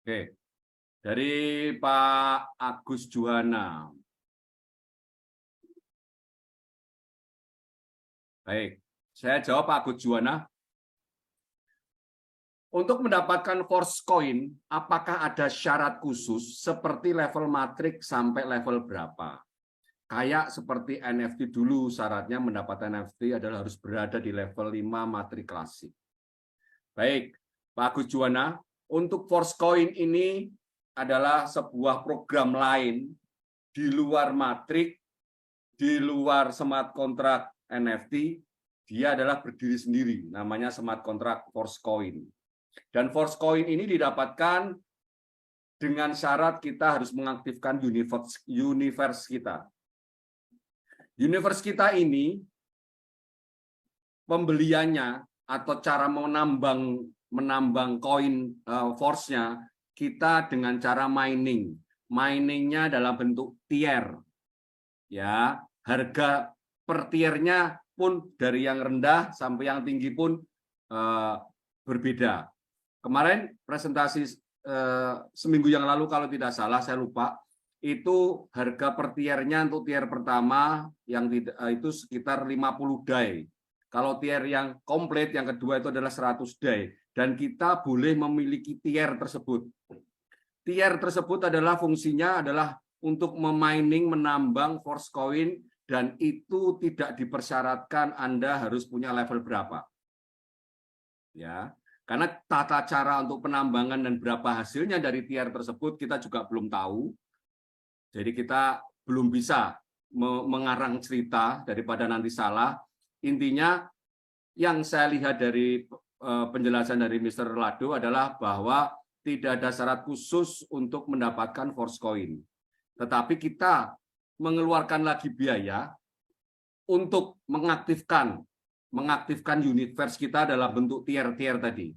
Oke, dari Pak Agus Juwana. Baik, saya jawab Pak Agus Juwana. Untuk mendapatkan force coin, apakah ada syarat khusus seperti level matrik sampai level berapa? Kayak seperti NFT dulu, syaratnya mendapatkan NFT adalah harus berada di level 5 matrik klasik. Baik, Pak Agus Juwana, untuk force coin ini adalah sebuah program lain di luar matrik, di luar smart contract NFT, dia adalah berdiri sendiri, namanya smart contract force coin. Dan force coin ini didapatkan dengan syarat kita harus mengaktifkan universe kita. Universe kita ini pembeliannya atau cara menambang koin force-nya kita dengan cara mining. Miningnya dalam bentuk tier. Ya, harga per tiernya pun dari yang rendah sampai yang tinggi pun berbeda. Kemarin presentasi seminggu yang lalu kalau tidak salah, saya lupa, itu harga per tiernya untuk tier pertama yang itu sekitar 50 DAI. Kalau tier yang komplit, yang kedua itu adalah 100 DAI. Dan kita boleh memiliki tier tersebut. Tier tersebut adalah fungsinya adalah untuk memining, menambang force coin, dan itu tidak dipersyaratkan Anda harus punya level berapa. Ya. Karena tata cara untuk penambangan dan berapa hasilnya dari tier tersebut kita juga belum tahu. Jadi kita belum bisa mengarang cerita daripada nanti salah. Intinya yang saya lihat dari penjelasan dari Mr. Lado adalah bahwa tidak ada syarat khusus untuk mendapatkan force coin. Tetapi kita mengeluarkan lagi biaya untuk mengaktifkan universe kita dalam bentuk tier-tier tadi.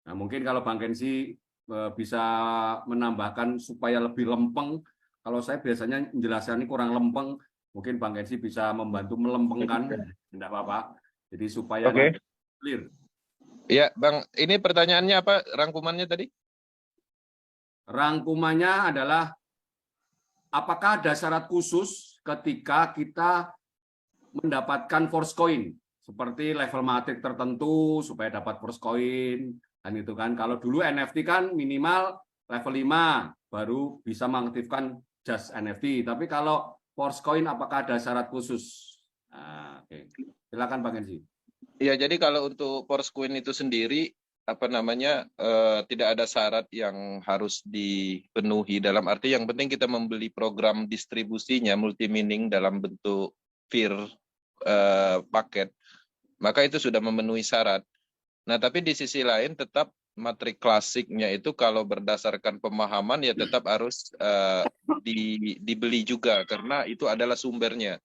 Nah, mungkin kalau Bang Kensi bisa menambahkan supaya lebih lempeng. Kalau saya biasanya menjelaskan ini kurang lempeng, mungkin Bang Kensi bisa membantu melempengkan, tidak apa-apa. Jadi supaya clear. Iya, Bang. Ini pertanyaannya apa? Rangkumannya tadi? Rangkumannya adalah apakah ada syarat khusus ketika kita mendapatkan force coin? Seperti level matrik tertentu supaya dapat force coin, kan itu kan. Kalau dulu NFT kan minimal level 5 baru bisa mengaktifkan just NFT. Tapi kalau force coin apakah ada syarat khusus? Nah, oke. Silakan Pak Kenzi. Ya, jadi kalau untuk force coin itu sendiri tidak ada syarat yang harus dipenuhi, dalam arti yang penting kita membeli program distribusinya multi mining dalam bentuk paket, maka itu sudah memenuhi syarat. Nah, tapi di sisi lain tetap matrik klasiknya itu kalau berdasarkan pemahaman ya tetap harus dibeli juga karena itu adalah sumbernya.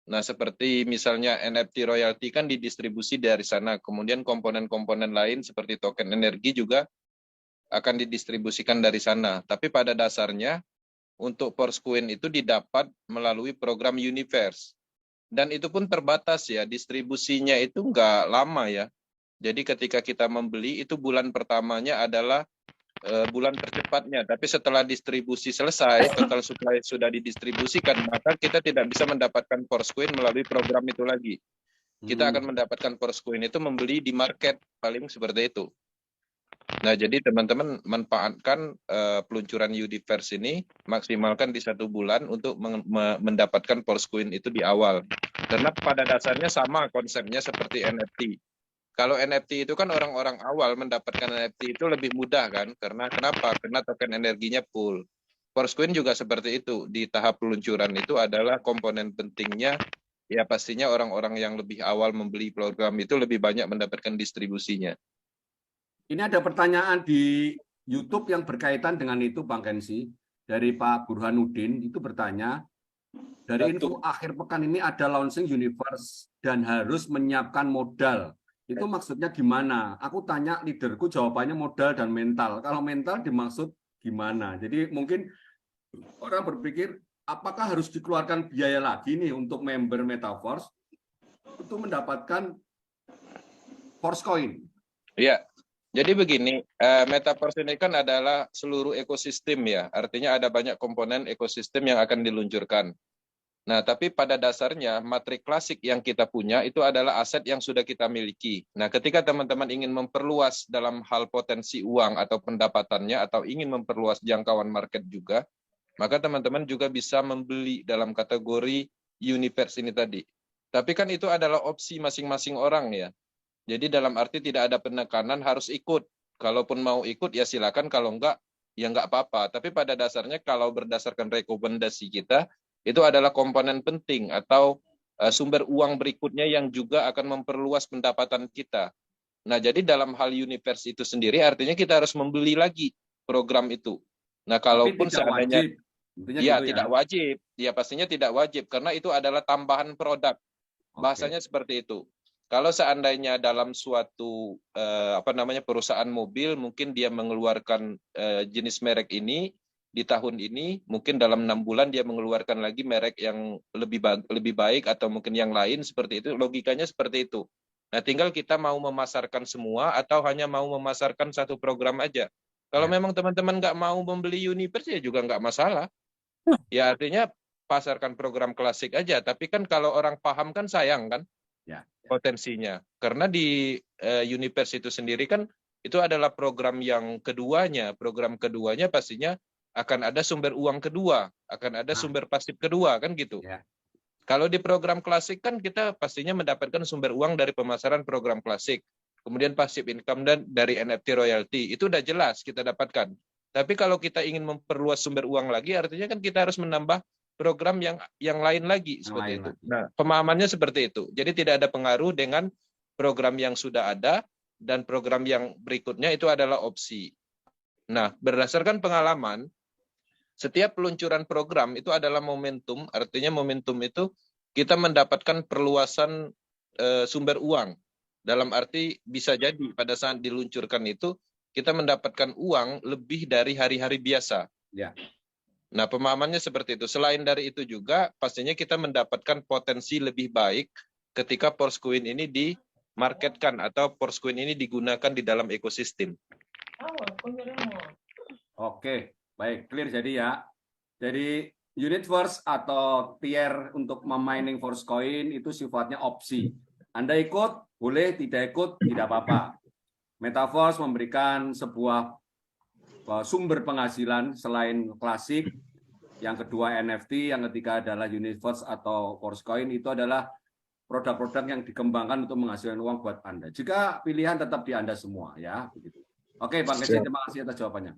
Nah, seperti misalnya NFT royalty kan didistribusi dari sana, kemudian komponen-komponen lain seperti token energi juga akan didistribusikan dari sana. Tapi pada dasarnya untuk force coin itu didapat melalui program Universe. Dan itu pun terbatas ya, distribusinya itu nggak lama ya. Jadi ketika kita membeli itu bulan pertamanya adalah bulan tercepatnya, tapi setelah distribusi selesai, total supply sudah didistribusikan, maka kita tidak bisa mendapatkan force coin melalui program itu lagi. Kita akan mendapatkan force coin itu membeli di market, paling seperti itu. Nah, jadi teman-teman manfaatkan peluncuran Universe ini, maksimalkan di 1 bulan untuk mendapatkan force coin itu di awal. Karena pada dasarnya sama konsepnya seperti NFT. Kalau NFT itu kan orang-orang awal mendapatkan NFT itu lebih mudah kan? Karena kenapa? Karena token energinya full. Force coin juga seperti itu. Di tahap peluncuran itu adalah komponen pentingnya. Ya pastinya orang-orang yang lebih awal membeli program itu lebih banyak mendapatkan distribusinya. Ini ada pertanyaan di YouTube yang berkaitan dengan itu, Bang Kensi. Dari Pak Burhanuddin, itu bertanya, dari info akhir pekan ini ada launching Universe dan harus menyiapkan modal. Itu maksudnya gimana? Aku tanya leaderku, jawabannya modal dan mental. Kalau mental dimaksud gimana? Jadi mungkin orang berpikir, apakah harus dikeluarkan biaya lagi nih untuk member Metaverse untuk mendapatkan force coin? Iya. Jadi begini, Metaverse ini kan adalah seluruh ekosistem ya, artinya ada banyak komponen ekosistem yang akan diluncurkan. Nah, tapi pada dasarnya materi klasik yang kita punya itu adalah aset yang sudah kita miliki. Nah, ketika teman-teman ingin memperluas dalam hal potensi uang atau pendapatannya atau ingin memperluas jangkauan market juga, maka teman-teman juga bisa membeli dalam kategori universe ini tadi. Tapi kan itu adalah opsi masing-masing orang ya. Jadi dalam arti tidak ada penekanan harus ikut. Kalaupun mau ikut ya silakan, kalau enggak ya enggak apa-apa. Tapi pada dasarnya kalau berdasarkan rekomendasi kita, itu adalah komponen penting atau sumber uang berikutnya yang juga akan memperluas pendapatan kita. Nah, jadi dalam hal universe itu sendiri artinya kita harus membeli lagi program itu. Nah, Tapi kalaupun tidak seandainya wajib. Intinya ya gitu ya. tidak wajib, ya pastinya tidak wajib karena itu adalah tambahan produk. Oke. Bahasanya seperti itu. Kalau seandainya dalam suatu perusahaan mobil, mungkin dia mengeluarkan jenis merek ini di tahun ini, mungkin dalam 6 bulan dia mengeluarkan lagi merek yang lebih baik atau mungkin yang lain seperti itu. Logikanya seperti itu. Nah, tinggal kita mau memasarkan semua atau hanya mau memasarkan satu program aja. Kalau Ya. memang teman-teman nggak mau membeli Universe ya juga nggak masalah. Ya artinya pasarkan program klasik aja. Tapi kan kalau orang paham kan sayang kan Ya. potensinya. Karena di Universe itu sendiri kan itu adalah program yang keduanya. Program keduanya pastinya akan ada sumber uang kedua, akan ada Nah, sumber pasif kedua kan gitu. ya. Kalau di program klasik kan kita pastinya mendapatkan sumber uang dari pemasaran program klasik. Kemudian passive income dan dari NFT royalty. Itu udah jelas kita dapatkan. Tapi kalau kita ingin memperluas sumber uang lagi, artinya kan kita harus menambah program yang lain lagi Yang seperti lain itu. lagi. Nah, pemahamannya seperti itu. Jadi tidak ada pengaruh dengan program yang sudah ada dan program yang berikutnya itu adalah opsi. Nah, berdasarkan pengalaman, setiap peluncuran program itu adalah momentum, artinya momentum itu kita mendapatkan perluasan sumber uang. Dalam arti bisa jadi pada saat diluncurkan itu kita mendapatkan uang lebih dari hari-hari biasa. Ya. Nah, pemahamannya seperti itu. Selain dari itu juga pastinya kita mendapatkan potensi lebih baik ketika Porscoin ini dimarketkan atau Porscoin ini digunakan di dalam ekosistem. Oke, baik, clear jadi ya. Jadi unit force atau tier untuk memining force coin itu sifatnya opsi. Anda ikut, boleh, tidak ikut, tidak apa-apa. Metaverse memberikan sebuah sumber penghasilan selain klasik. Yang kedua NFT, yang ketiga adalah universe atau force coin, itu adalah produk-produk yang dikembangkan untuk menghasilkan uang buat Anda. Jika pilihan tetap di Anda semua, ya begitu. Oke, Bang Kesi, terima kasih atas jawabannya.